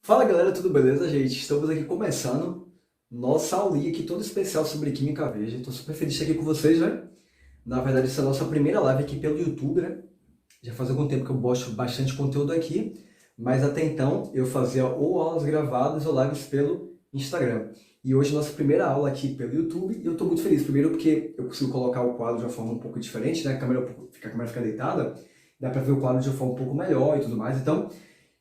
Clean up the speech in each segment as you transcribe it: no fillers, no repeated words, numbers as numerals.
Fala galera, tudo beleza, gente? Estamos aqui começando nossa aulinha aqui toda especial sobre Química Verde. Estou super feliz de estar aqui com vocês, né? Na verdade, essa é a nossa primeira live aqui pelo YouTube, né? Já faz algum tempo que eu posto bastante conteúdo aqui, mas até então eu fazia ou aulas gravadas ou lives pelo Instagram. E hoje nossa primeira aula aqui pelo YouTube, e eu estou muito feliz. Primeiro porque eu consigo colocar o quadro de uma forma um pouco diferente, né? A câmera fica deitada, dá para ver o quadro de uma forma um pouco melhor e tudo mais. Então,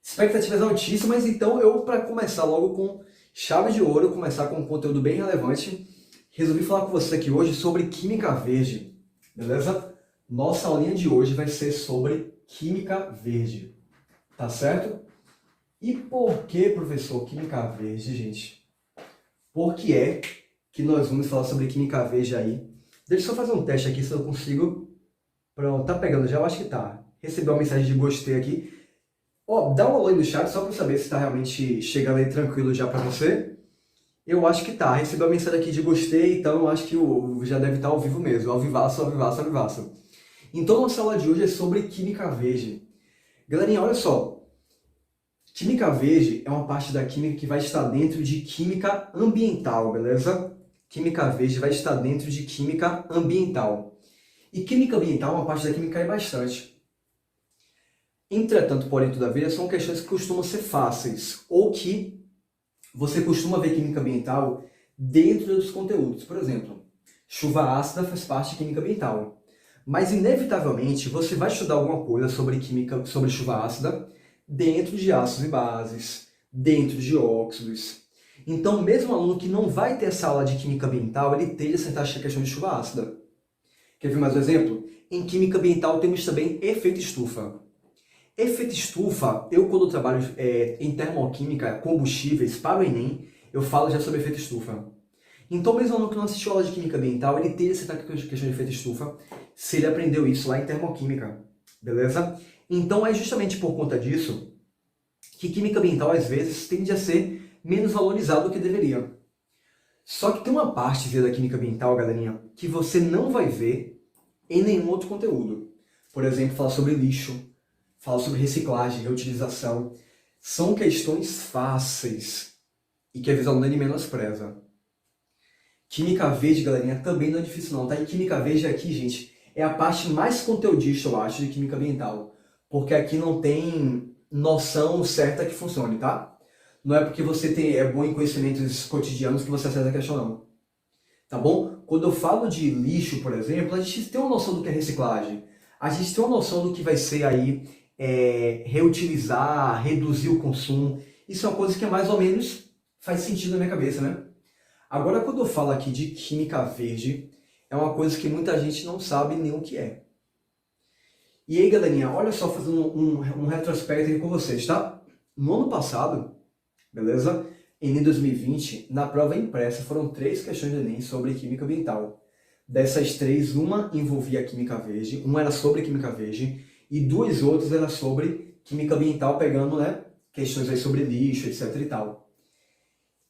expectativas altíssimas, então eu, para começar logo com chave de ouro, começar com um conteúdo bem relevante, resolvi falar com você aqui hoje sobre Química Verde, beleza? Nossa aulinha de hoje vai ser sobre Química Verde, tá certo? E por que, professor, Química Verde, gente? Por que é que nós vamos falar sobre Química Verde aí? Deixa eu só fazer um teste aqui se eu consigo. Pronto, tá pegando já? Eu acho que tá. Recebi uma mensagem de gostei aqui. Ó, dá um alô aí no chat só para saber se está realmente chegando aí tranquilo já para você. Eu acho que tá. Recebi uma mensagem aqui de gostei, então eu acho que já deve estar ao vivo mesmo. Ao vivaço, ao vivaço, ao vivaço. Então, nossa aula de hoje é sobre Química Verde. Galerinha, olha só. Química Verde é uma parte da química que vai estar dentro de Química Ambiental, beleza? Química Verde vai estar dentro de Química Ambiental. E Química Ambiental é uma parte da química que cai bastante. Entretanto, porém, todavia, são questões que costumam ser fáceis, ou que você costuma ver química ambiental dentro dos conteúdos. Por exemplo, chuva ácida faz parte de química ambiental. Mas, inevitavelmente, você vai estudar alguma coisa sobre química, sobre chuva ácida dentro de ácidos e bases, dentro de óxidos. Então, mesmo um aluno que não vai ter essa aula de química ambiental, ele tende a sentar a questão de chuva ácida. Quer ver mais um exemplo? Em química ambiental temos também efeito estufa. Efeito estufa, eu quando trabalho em termoquímica, combustíveis, para o Enem, eu falo já sobre efeito estufa. Então, mesmo aluno que não assistiu aula de química ambiental, ele tem essa questão de efeito estufa, se ele aprendeu isso lá em termoquímica, beleza? Então, é justamente por conta disso que química ambiental, às vezes, tende a ser menos valorizado do que deveria. Só que tem uma parte da química ambiental, galerinha, que você não vai ver em nenhum outro conteúdo. Por exemplo, falar sobre lixo, fala sobre reciclagem, reutilização. São questões fáceis e que a visão dele menospreza. Química Verde, galerinha, também não é difícil não, tá? E Química Verde aqui, gente, é a parte mais conteudista, eu acho, de Química Ambiental. Porque aqui não tem noção certa que funcione, tá? Não é porque você é bom em conhecimentos cotidianos que você acerta a questão, não. Tá bom? Quando eu falo de lixo, por exemplo, a gente tem uma noção do que é reciclagem. A gente tem uma noção do que vai ser aí reutilizar, reduzir o consumo. Isso é uma coisa que mais ou menos faz sentido na minha cabeça, né? Agora, quando eu falo aqui de Química Verde, é uma coisa que muita gente não sabe nem o que é. E aí, galerinha, olha só, fazendo um retrospecto aqui com vocês, tá? No ano passado, beleza? Enem 2020, na prova impressa, foram 3 questões de Enem sobre Química Ambiental. Dessas 3, uma envolvia Química Verde, uma era sobre Química Verde, e 2 outras eram sobre Química Ambiental, pegando, né, questões aí sobre lixo, etc e tal.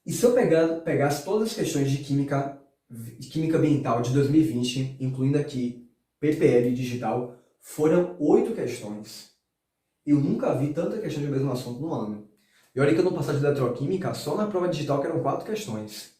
E se eu pegasse todas as questões de química ambiental de 2020, incluindo aqui PPL digital, foram 8 questões. Eu nunca vi tanta questão de mesmo assunto no ano. E olha que eu não passei de eletroquímica, só na prova digital que eram 4 questões.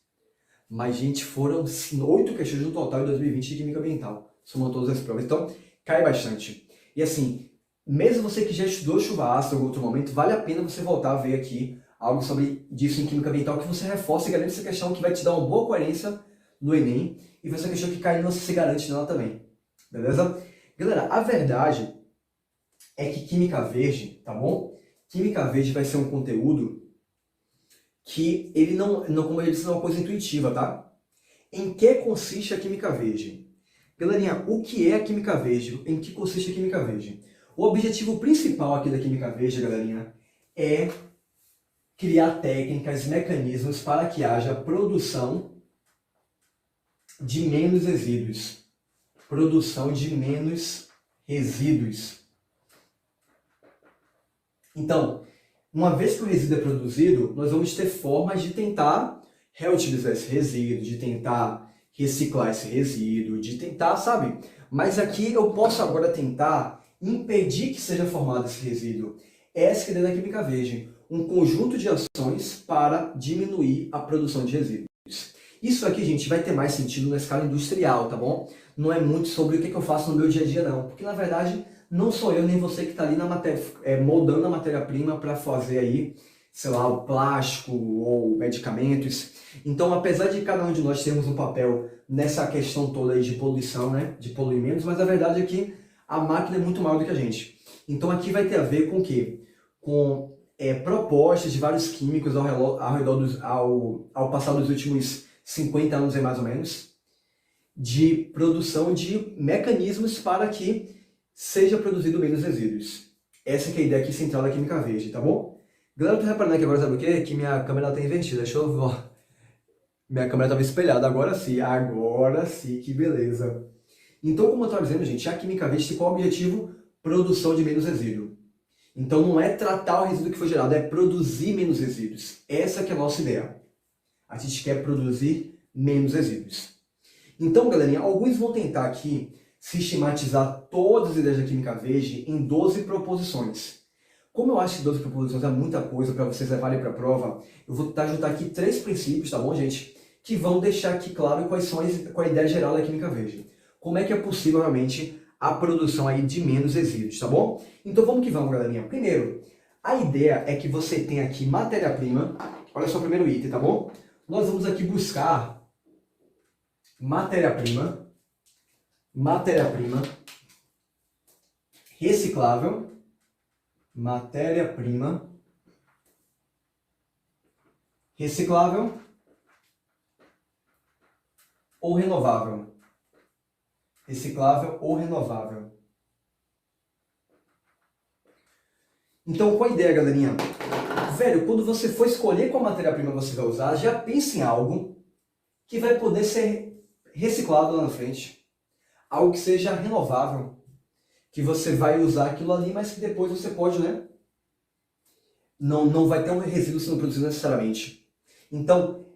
Mas, gente, foram 8 questões no total em 2020 de química ambiental, somando todas as provas. Então, cai bastante. E assim, mesmo você que já estudou chuva ácida em outro momento, vale a pena você voltar a ver aqui algo sobre disso em química ambiental que você reforça e garante essa questão que vai te dar uma boa coerência no Enem e vai ser uma questão que cai você se garante nela também. Beleza? Galera, a verdade é que Química Verde, tá bom? Química Verde vai ser um conteúdo que ele não como eu disse, não é uma coisa intuitiva, tá? Em que consiste a Química Verde? Galerinha, o que é a Química Verde? Em que consiste a Química Verde? O objetivo principal aqui da Química Verde, galerinha, é criar técnicas e mecanismos para que haja produção de menos resíduos. Produção de menos resíduos. Então, uma vez que o resíduo é produzido, nós vamos ter formas de tentar reutilizar esse resíduo, de tentar reciclar esse resíduo, de tentar, sabe? Mas aqui eu posso agora tentar impedir que seja formado esse resíduo. Essa é a ideia da Química Verde. um conjunto de ações para diminuir a produção de resíduos. Isso aqui, gente, vai ter mais sentido na escala industrial, tá bom? Não é muito sobre o que eu faço no meu dia a dia, não. Porque, na verdade, não sou eu nem você que está ali na matéria, moldando a matéria-prima para fazer aí, sei lá, o plástico ou medicamentos. Então, apesar de cada um de nós termos um papel nessa questão toda aí de poluição, né, de poluir menos, mas a verdade é que a máquina é muito maior do que a gente. Então, aqui vai ter a ver com o quê? Com propostas de vários químicos ao passar dos últimos 50 anos, aí, mais ou menos, de produção de mecanismos para que seja produzido menos resíduos. Essa que é a ideia aqui central da Química Verde, tá bom? Galera, eu tô reparando aqui agora, sabe o quê? Que minha câmera tá invertida. Deixa eu ver, ó. Minha câmera estava espelhada, agora sim, que beleza. Então, como eu estava dizendo, gente, a Química Verde tem qual objetivo? Produção de menos resíduo. Então, não é tratar o resíduo que foi gerado, é produzir menos resíduos. Essa que é a nossa ideia. A gente quer produzir menos resíduos. Então, galerinha, alguns vão tentar aqui sistematizar todas as ideias da Química Verde em 12 proposições. Como eu acho que 12 proposições é muita coisa para vocês levarem para a prova, eu vou tentar juntar aqui 3 princípios, tá bom, gente? Que vão deixar aqui claro qual é a ideia geral da Química Verde. Como é que é possível, realmente, a produção aí de menos resíduos, tá bom? Então vamos que vamos, galerinha. Primeiro, a ideia é que você tem aqui matéria-prima. Olha só o primeiro item, tá bom? Nós vamos aqui buscar matéria-prima reciclável, matéria-prima reciclável ou renovável. Reciclável ou renovável. Então, qual a ideia, galerinha? Velho, quando você for escolher qual matéria-prima você vai usar, já pense em algo que vai poder ser reciclado lá na frente. Algo que seja renovável. Que você vai usar aquilo ali, mas que depois você pode, né? Não vai ter um resíduo sendo produzido necessariamente. Então,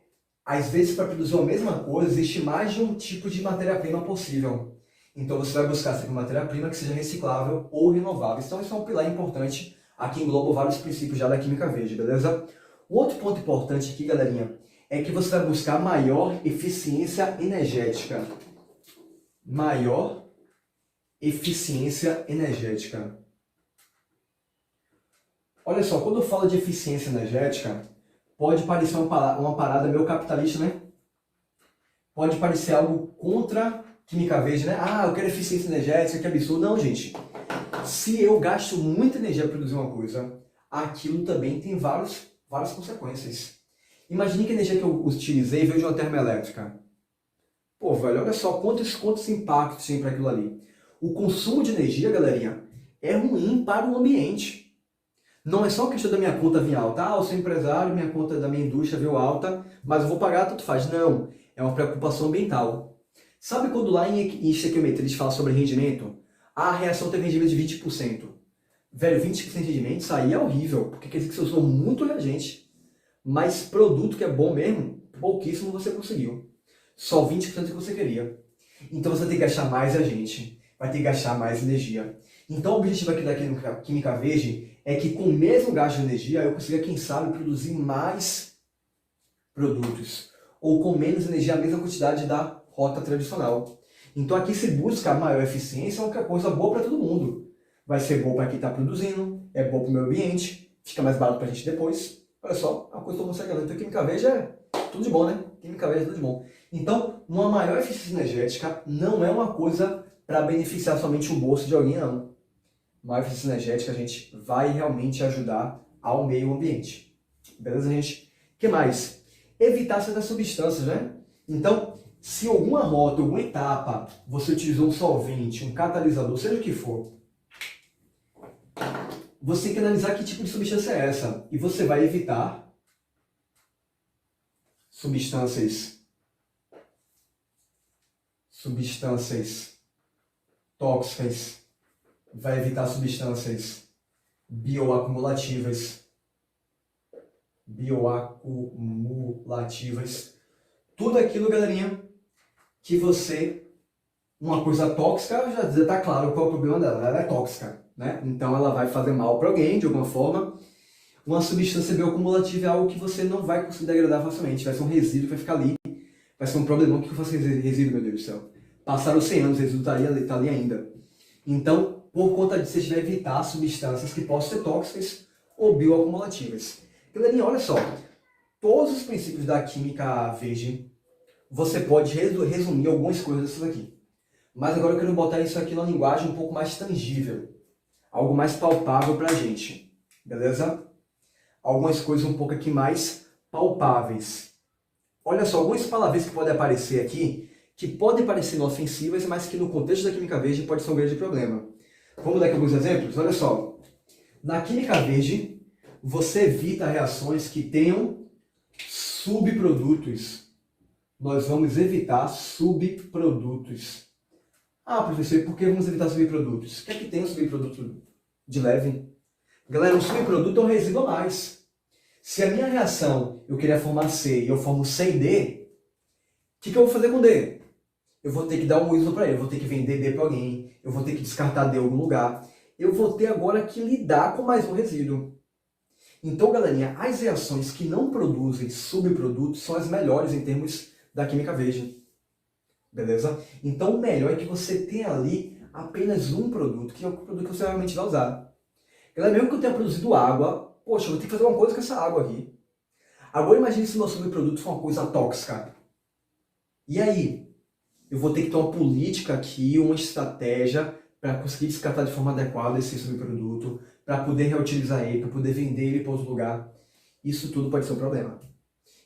às vezes, para produzir a mesma coisa, existe mais de um tipo de matéria-prima possível. Então, você vai buscar sempre uma matéria-prima que seja reciclável ou renovável. Então, isso é um pilar importante. Aqui engloba vários princípios já da Química Verde, beleza? Um outro ponto importante aqui, galerinha, é que você vai buscar maior eficiência energética. Maior eficiência energética. Olha só, quando eu falo de eficiência energética, pode parecer uma parada meio capitalista, né? Pode parecer algo contra Química Verde, né? Ah, eu quero eficiência energética, que absurdo. Não, gente. Se eu gasto muita energia para produzir uma coisa, aquilo também tem várias consequências. Imagine que a energia que eu utilizei veio de uma termoelétrica. Pô, velho, olha só quantos impactos tem para aquilo ali. O consumo de energia, galerinha, é ruim para o ambiente. Não é só questão da minha conta vir alta. Ah, eu sou empresário, minha conta da minha indústria veio alta, mas eu vou pagar, tanto faz. Não, é uma preocupação ambiental. Sabe quando lá em estequiometria a gente fala sobre rendimento? Ah, a reação teve rendimento de 20%. Velho, 20% de rendimento, isso aí é horrível, porque quer dizer que você usou muito reagente. Mas produto que é bom mesmo, pouquíssimo você conseguiu. Só 20% que você queria. Então você tem que gastar mais reagente, vai ter que gastar mais energia. Então o objetivo aqui da Química Verde é que com o mesmo gasto de energia eu consiga, quem sabe, produzir mais produtos. Ou com menos energia, a mesma quantidade da rota tradicional. Então aqui se busca a maior eficiência, é uma coisa boa para todo mundo. Vai ser bom para quem está produzindo, é bom para o meio ambiente, fica mais barato para a gente depois. Olha só, a coisa que eu consigo fazer. Então Química Verde é tudo de bom, né? Química Verde é tudo de bom. Então, uma maior eficiência energética não é uma coisa para beneficiar somente o bolso de alguém, não. Maior eficiência energética, a gente vai realmente ajudar ao meio ambiente. Beleza, gente? O que mais? Evitar certas substâncias, né? Então, se alguma rota, alguma etapa, você utilizou um solvente, um catalisador, seja o que for, você tem que analisar que tipo de substância é essa. E você vai evitar substâncias tóxicas, vai evitar substâncias bioacumulativas, tudo aquilo, galerinha, que você, uma coisa tóxica, já está claro qual é o problema dela, ela é tóxica, né? Então ela vai fazer mal para alguém de alguma forma, Uma substância bioacumulativa é algo que você não vai conseguir degradar facilmente, vai ser um resíduo que vai ficar ali, vai ser um problemão. O que foi esse resíduo, meu Deus do céu? Passaram 100 anos, o resíduo tá ali ainda. Então, por conta disso, a gente vai evitar substâncias que possam ser tóxicas ou bioacumulativas. Galerinha, olha só, todos os princípios da química verde, você pode resumir algumas coisas dessas aqui. Mas agora eu quero botar isso aqui numa linguagem um pouco mais tangível, algo mais palpável pra gente, beleza? Algumas coisas um pouco aqui mais palpáveis. Olha só, algumas palavras que podem aparecer aqui, que podem parecer inofensivas, mas que no contexto da química verde pode ser um grande problema. Vamos dar aqui alguns exemplos? Olha só, na química verde, você evita reações que tenham subprodutos. Nós vamos evitar subprodutos. Ah, professor, por que vamos evitar subprodutos? O que é que tem um subproduto de leve? Galera, um subproduto é um resíduo a mais. Se a minha reação eu queria formar C e eu formo C e D, o que eu vou fazer com D? Eu vou ter que dar um uso para ele, eu vou ter que vender D para alguém, eu vou ter que descartar D em algum lugar. Eu vou ter agora que lidar com mais um resíduo. Então, galerinha, as reações que não produzem subprodutos são as melhores em termos da química verde. Beleza? Então, o melhor é que você tenha ali apenas um produto, que é o produto que você realmente vai usar. Galera, mesmo que eu tenha produzido água, poxa, eu vou ter que fazer uma coisa com essa água aqui. Agora imagine se o meu subproduto for uma coisa tóxica. E aí? Eu vou ter que ter uma política aqui, uma estratégia para conseguir descartar de forma adequada esse subproduto, para poder reutilizar ele, para poder vender ele para outro lugar. Isso tudo pode ser um problema.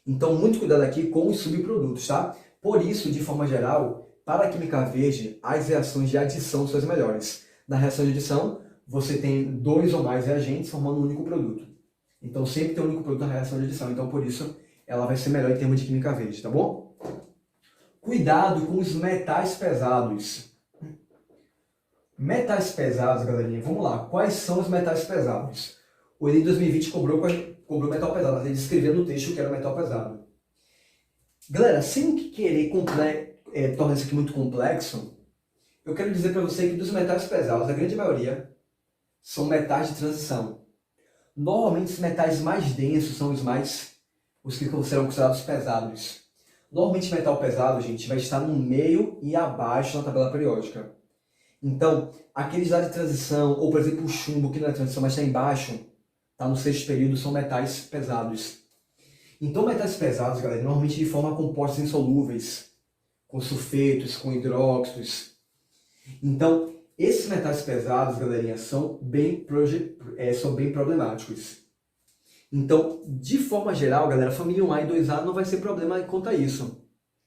Então, muito cuidado aqui com os subprodutos, tá? Por isso, de forma geral, para a química verde, as reações de adição são as melhores. Na reação de adição, você tem 2 ou mais reagentes formando um único produto. Então, sempre tem um único produto na reação de adição. Então, por isso, ela vai ser melhor em termos de química verde, tá bom? Cuidado com os metais pesados. Metais pesados, galerinha, vamos lá. Quais são os metais pesados? O Enem 2020 cobrou metal pesado, mas ele escreveu no texto que era metal pesado. Galera, sem querer tornar isso aqui muito complexo, eu quero dizer para você que dos metais pesados, a grande maioria são metais de transição. Normalmente os metais mais densos são os que serão considerados pesados. Normalmente metal pesado, gente, vai estar no meio e abaixo na tabela periódica. Então, aqueles lá de transição, ou por exemplo o chumbo, que não é transição, mas está embaixo, está no 6º período, são metais pesados. Então, metais pesados, galera, normalmente de forma compostos insolúveis, com sulfetos, com hidróxidos. Então, esses metais pesados, galerinha, são bem problemáticos. Então, de forma geral, galera, família 1A e 2A não vai ser problema quanto a isso.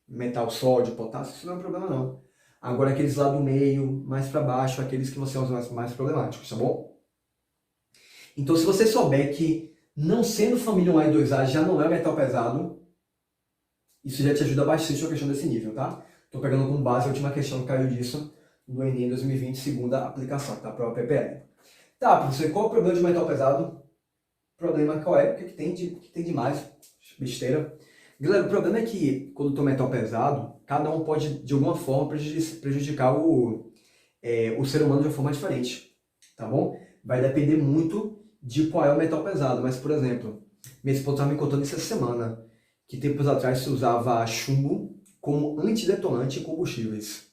Metal, sódio, potássio, isso não é um problema não. Agora, aqueles lá do meio, mais para baixo, aqueles que você usa mais problemáticos, tá bom? Então, se você souber que não sendo família 1A e 2A já não é metal pesado, isso já te ajuda bastante na questão desse nível, tá? Estou pegando como base a última questão que caiu disso no Enem 2020, segunda aplicação, tá? Para o PPL. Tá, professor, qual é o problema de metal pesado? Problema qual é? O que tem de mais? Besteira. Galera, o problema é que quando tem metal pesado, cada um pode de alguma forma prejudicar o ser humano de uma forma diferente, tá bom? Vai depender muito de qual é o metal pesado, mas por exemplo, minha esposa estava me contando isso essa semana, que tempos atrás se usava chumbo como antidetonante em combustíveis.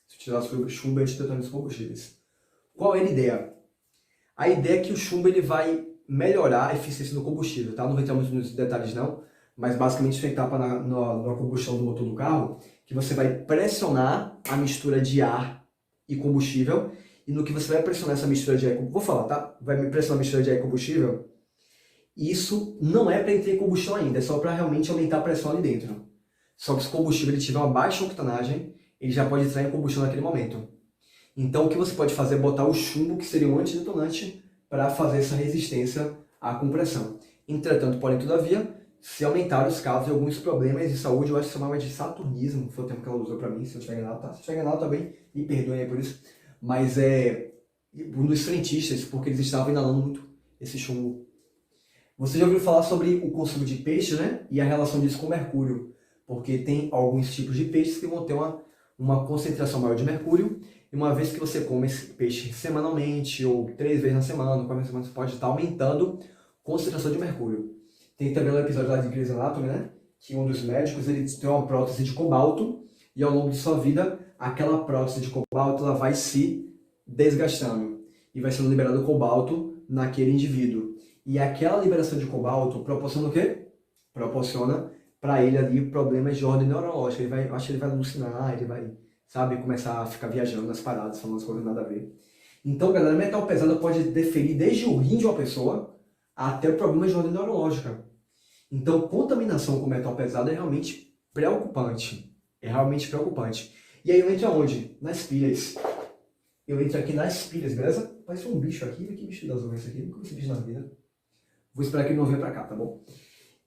Se utilizasse chumbo antidetonante em combustíveis. Qual é a ideia? A ideia é que o chumbo ele vai melhorar a eficiência do combustível, tá? Não vou entrar muito nos detalhes não, mas basicamente isso é uma etapa na combustão do motor do carro, que você vai pressionar a mistura de ar e combustível, e no que você vai pressionar essa mistura de ar, vou falar, tá? Vai pressionar a mistura de ar e combustível, isso não é para entrar em combustão ainda, é só para realmente aumentar a pressão ali dentro. Só que se o combustível ele tiver uma baixa octanagem, ele já pode entrar em combustão naquele momento. Então o que você pode fazer é botar o chumbo, que seria um antidetonante, para fazer essa resistência à compressão. Entretanto, porém, todavia, se aumentar os casos de alguns problemas de saúde, eu acho que chamava de saturnismo, foi o termo que ela usou para mim, se eu estiver enganado, tá? Se eu estiver enganado também, me perdoem aí por isso, mas é um dos frentistas, porque eles estavam inalando muito esse chumbo. Você já ouviu falar sobre o consumo de peixe, né? E a relação disso com o mercúrio, porque tem alguns tipos de peixes que vão ter uma concentração maior de mercúrio, e uma vez que você come esse peixe semanalmente, ou 3 vezes na semana, você pode estar aumentando concentração de mercúrio. Tem também um episódio lá de Grey's Anatomy, né? Que um dos médicos ele tem uma prótese de cobalto e ao longo de sua vida, aquela prótese de cobalto ela vai se desgastando e vai sendo liberado cobalto naquele indivíduo. E aquela liberação de cobalto proporciona o quê? Proporciona para ele ali problemas de ordem neurológica. Acho que ele vai alucinar, ele vai, sabe, começar a ficar viajando nas paradas, falando as coisas nada a ver. Então, galera, metal pesado pode deferir desde o rim de uma pessoa até problemas de ordem neurológica. Então, contaminação com metal pesado é realmente preocupante. É realmente preocupante. E aí eu entro aonde? Nas pilhas. Eu entro aqui nas pilhas, beleza? Parece um bicho aqui. Que bicho das esse aqui? Nunca vi esse bicho na vida. Vou esperar que ele não venha pra cá, tá bom?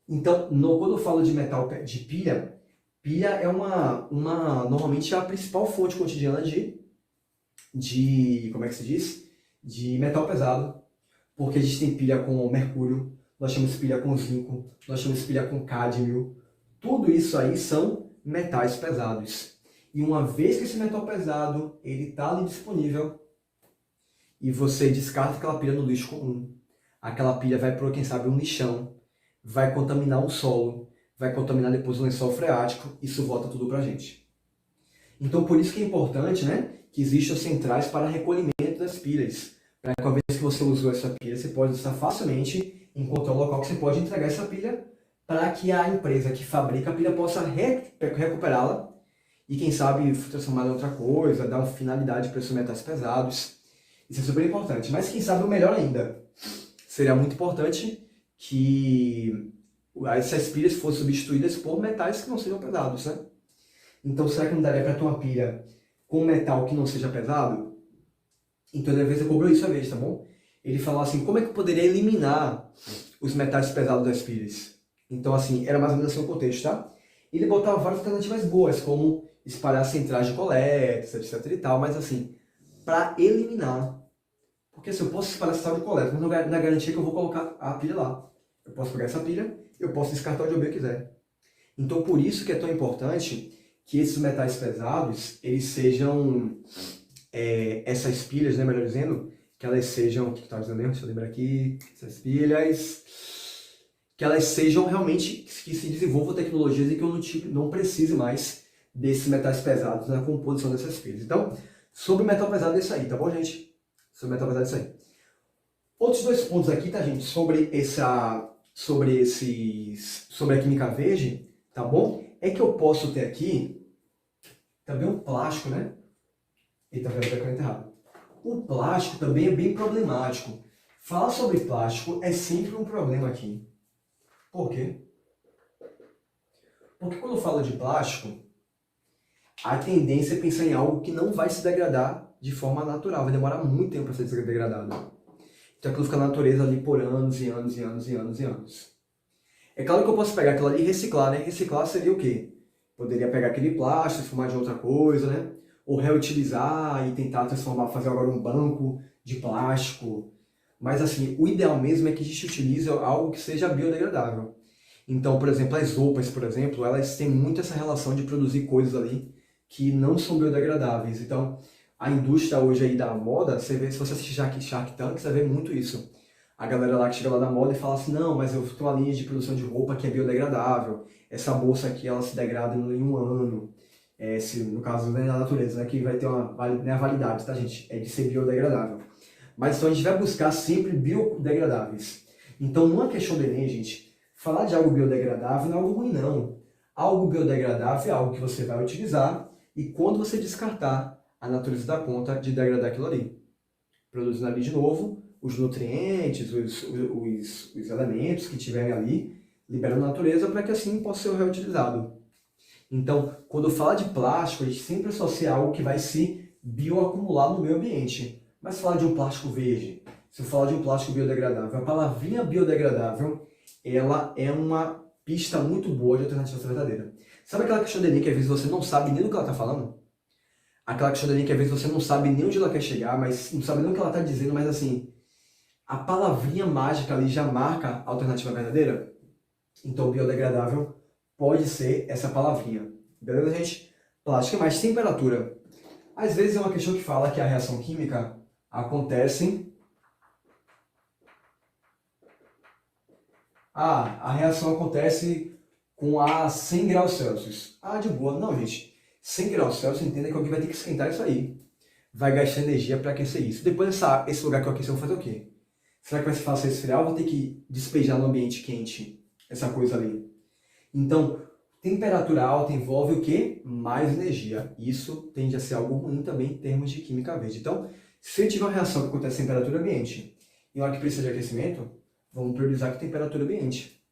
Então, quando eu falo de metal de pilha, pilha é normalmente é a principal fonte cotidiana como é que se diz? De metal pesado. Porque a gente tem pilha com mercúrio, nós temos pilha com zinco, nós temos pilha com cádmio. Tudo isso aí são metais pesados. E uma vez que esse metal pesado ele está ali disponível e você descarta aquela pilha no lixo comum, aquela pilha vai para, quem sabe, um lixão, vai contaminar o solo, vai contaminar depois o lençol freático, isso volta tudo para a gente. Então por isso que é importante, né, que existam centrais para recolhimento das pilhas. Para que uma vez que você usou essa pilha, você pode estar facilmente encontrar um local que você pode entregar essa pilha para que a empresa que fabrica a pilha possa recuperá-la e, quem sabe, transformar em outra coisa, dar uma finalidade para esses metais pesados. Isso é super importante. Mas, quem sabe, o melhor ainda, seria muito importante que essas pilhas fossem substituídas por metais que não sejam pesados, né? Então, será que não daria para ter uma pilha com metal que não seja pesado? Então, ele às vezes cobrou isso a vez, tá bom? Ele falou assim, como é que eu poderia eliminar os metais pesados das pilhas? Então, assim, era mais ou menos assim o contexto, tá? Ele botava várias alternativas boas, como espalhar centrais de coleta, etc e tal, mas assim, para eliminar. Porque assim, eu posso espalhar central de coleta, mas não é garantia que eu vou colocar a pilha lá. Eu posso pegar essa pilha, eu posso descartar onde eu quiser. Então, por isso que é tão importante que esses metais pesados, eles sejam... essas pilhas, né, melhor dizendo, que elas sejam, o que estava dizendo mesmo, deixa eu lembrar aqui, essas pilhas, que elas sejam realmente, que se desenvolvam tecnologias e que eu não precise mais desses metais pesados na composição dessas pilhas. Então, sobre o metal pesado é isso aí, tá bom, gente? Sobre o metal pesado é isso aí. Outros dois pontos aqui, tá, gente, sobre a química verde, tá bom? É que eu posso ter aqui também um plástico, né? Eita, vai ficar errado. O plástico também é bem problemático. Falar sobre plástico é sempre um problema aqui. Por quê? Porque quando eu falo de plástico, a tendência é pensar em algo que não vai se degradar de forma natural. Vai demorar muito tempo para ser degradado. Então aquilo fica na natureza ali por anos e anos e anos e anos e anos. É claro que eu posso pegar aquilo ali e reciclar, né? Reciclar seria o quê? Poderia pegar aquele plástico, transformar de outra coisa, né? Ou reutilizar e tentar transformar, fazer agora um banco de plástico. Mas assim, o ideal mesmo é que a gente utilize algo que seja biodegradável. Então, por exemplo, as roupas, por exemplo, elas têm muito essa relação de produzir coisas ali que não são biodegradáveis. Então, a indústria hoje aí da moda, você vê, se você assistir Shark Tank, você vê muito isso. A galera lá que chega lá da moda e fala assim, não, mas eu tenho uma linha de produção de roupa que é biodegradável. Essa bolsa aqui, ela se degrada em um ano. No caso da natureza, né, que vai ter a validade, tá, gente? É de ser biodegradável. Mas então a gente vai buscar sempre biodegradáveis. Então, numa questão do Enem, gente, falar de algo biodegradável não é algo ruim, não. Algo biodegradável é algo que você vai utilizar e quando você descartar, a natureza dá conta de degradar aquilo ali. Produzindo ali de novo os nutrientes, os elementos que tiverem ali, liberando a natureza para que assim possa ser reutilizado. Então, quando fala de plástico, a gente sempre associa algo que vai se bioacumular no meio ambiente. Mas se falar de um plástico verde, se eu falar de um plástico biodegradável, a palavrinha biodegradável, ela é uma pista muito boa de alternativa verdadeira. Sabe aquela questão de Enem que às vezes você não sabe nem do que ela está falando? Aquela questão de Enem que às vezes você não sabe nem onde ela quer chegar, mas não sabe nem o que ela está dizendo, mas assim, a palavrinha mágica ali já marca a alternativa verdadeira? Então, biodegradável pode ser essa palavrinha. Beleza, gente? Plástico é mais temperatura. Às vezes é uma questão que fala que a reação química acontece A reação acontece com a 100 graus Celsius. De boa. Não, gente. 100 graus Celsius, entenda que alguém vai ter que esquentar isso aí. Vai gastar energia para aquecer isso. Depois esse lugar que eu aqueci, eu vou fazer o quê? Será que vai se fazer esfriar ou vou ter que despejar no ambiente quente essa coisa ali? Então, temperatura alta envolve o quê? Mais energia. Isso tende a ser algo ruim também em termos de química verde. Então, se eu tiver uma reação que acontece em temperatura ambiente e uma que precisa de aquecimento, vamos priorizar que temperatura ambiente.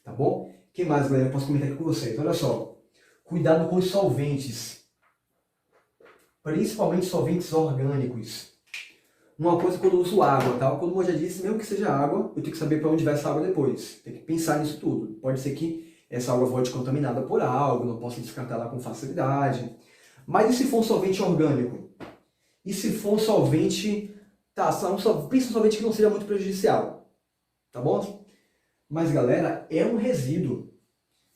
Tá bom? O que mais, galera? Eu posso comentar aqui com vocês. Olha só. Cuidado com os solventes. Principalmente solventes orgânicos. Uma coisa quando eu uso água, tá? Como eu já disse, mesmo que seja água, eu tenho que saber para onde vai essa água depois. Tem que pensar nisso tudo. Pode ser que essa água volte contaminada por algo, não posso descartar ela com facilidade. Mas e se for um solvente orgânico? E se for um solvente, pensa um solvente que não seja muito prejudicial, tá bom? Mas galera, é um resíduo.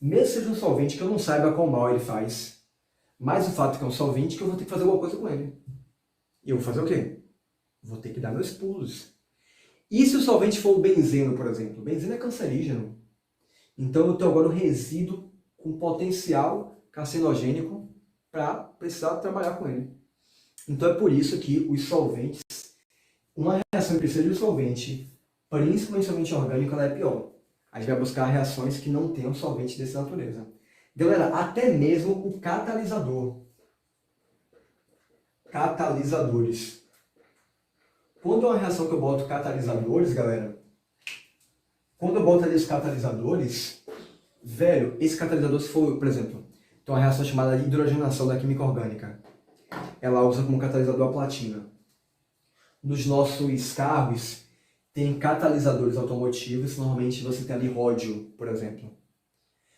Mesmo seja um solvente que eu não saiba qual mal ele faz, mas o fato que é um solvente que eu vou ter que fazer alguma coisa com ele. E eu vou fazer o quê? Vou ter que dar meus pulos. E se o solvente for o benzeno, por exemplo? O benzeno é cancerígeno. Então eu tenho agora um resíduo com potencial carcinogênico para precisar trabalhar com ele. Então é por isso que os solventes, uma reação que precisa de um solvente, principalmente solvente orgânico, ela é pior. A gente vai buscar reações que não tenham solvente dessa natureza. Galera, até mesmo o catalisador. Catalisadores. Quando é uma reação que eu boto catalisadores, galera, quando eu boto ali os catalisadores, velho, esse catalisador, se for, por exemplo, tem uma reação chamada de hidrogenação da química orgânica. Ela usa como catalisador a platina. Nos nossos carros, tem catalisadores automotivos, normalmente você tem ali ródio, por exemplo.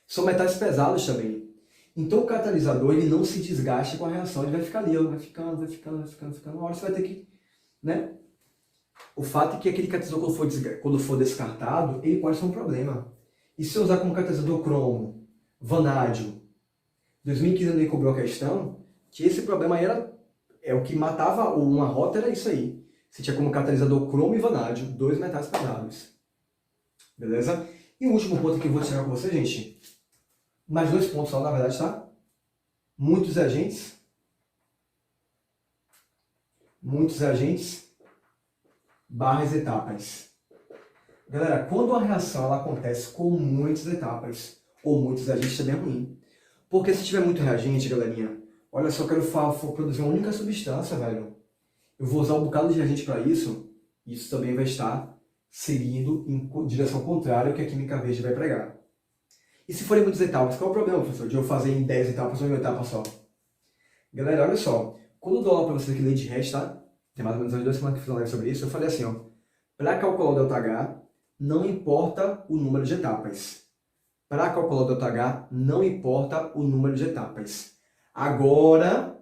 São metais pesados também. Então o catalisador ele não se desgaste com a reação, ele vai ficar ali, vai ficando. Uma hora você vai ter que, né? O fato é que aquele catalisador, quando for descartado, ele pode ser um problema. E se eu usar como catalisador cromo, vanádio? 2015 ele cobrou a questão que esse problema aí é o que matava uma rota, era isso aí. Você tinha como catalisador cromo e vanádio, dois metais pesados. Beleza? E o último ponto que eu vou tirar com você, gente, mais dois pontos só, na verdade, tá? Muitos agentes, barras etapas. Galera, quando a reação ela acontece com muitas etapas, ou muitos agentes, também é ruim. Porque se tiver muito reagente, galerinha, olha só, eu quero produzir uma única substância, velho. Eu vou usar um bocado de reagente para isso, isso também vai estar seguindo em direção contrária ao que a química verde vai pregar. E se forem muitas etapas, qual é o problema, professor, de eu fazer em 10 etapas ou em uma etapa só? Galera, olha só, quando eu dou aula para vocês aqui lei de Hash, tá? Tem mais ou menos 2 semanas que eu fiz uma live sobre isso, eu falei assim, ó, para calcular o ΔH, não importa o número de etapas. Para calcular o ΔH, não importa o número de etapas. Agora,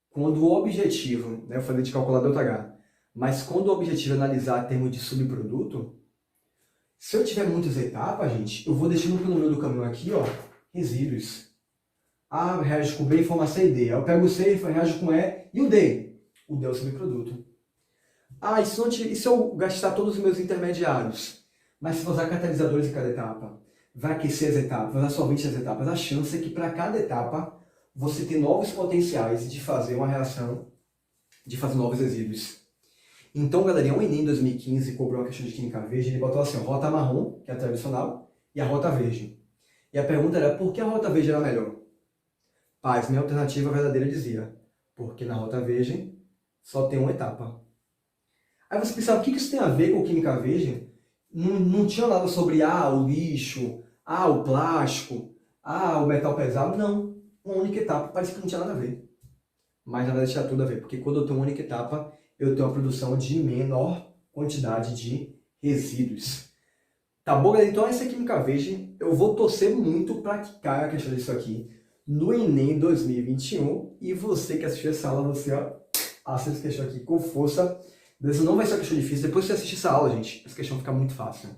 quando o objetivo, né, eu falei de calcular ΔH, mas quando o objetivo é analisar termos de subproduto, se eu tiver muitas etapas, gente, eu vou deixando pelo meio do caminho aqui, ó, resíduos. Reage com B e forma C e D. Aí eu pego o C, reage com E e o D. O D é o subproduto. E se eu gastar todos os meus intermediários? Mas se eu usar catalisadores em cada etapa, vai aquecer as etapas, vai usar solvente nas etapas, a chance é que para cada etapa você tem novos potenciais de fazer uma reação, de fazer novos resíduos. Então, galerinha, o Enem 2015 cobrou uma questão de química verde, ele botou assim, a rota marrom, que é a tradicional, e a rota verde. E a pergunta era, por que a rota verde era melhor? Paz, minha alternativa verdadeira dizia, porque na rota verde só tem uma etapa. Aí você pensava, o que isso tem a ver com química verde? Não tinha nada sobre, o lixo, o plástico, o metal pesado. Não, uma única etapa, parece que não tinha nada a ver. Mas na verdade tinha tudo a ver, porque quando eu tenho uma única etapa, eu tenho uma produção de menor quantidade de resíduos. Tá bom, galera? Então essa é a química verde. Eu vou torcer muito para que caia a questão disso aqui no Enem 2021. E você que assistiu essa aula, você assiste essa questão aqui com força. Beleza? Não vai ser uma questão difícil. Depois que você assistir essa aula, gente, essa questão fica muito fácil.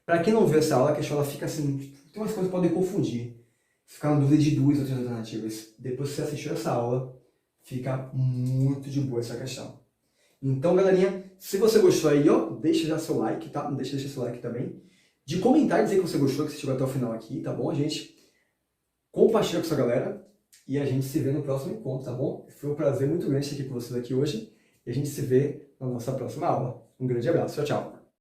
Para quem não viu essa aula, a questão ela fica assim, tem umas coisas que podem confundir. Ficar na dúvida de duas outras alternativas. Depois que você assistiu essa aula, fica muito de boa essa questão. Então, galerinha, se você gostou aí, deixa já seu like, tá? Não deixa de deixar seu like também. de comentar e dizer que você gostou, que você chegou até o final aqui, tá bom, gente? Compartilha com sua galera e a gente se vê no próximo encontro, tá bom? Foi um prazer muito grande estar aqui com vocês aqui hoje e a gente se vê na nossa próxima aula. Um grande abraço, tchau, tchau!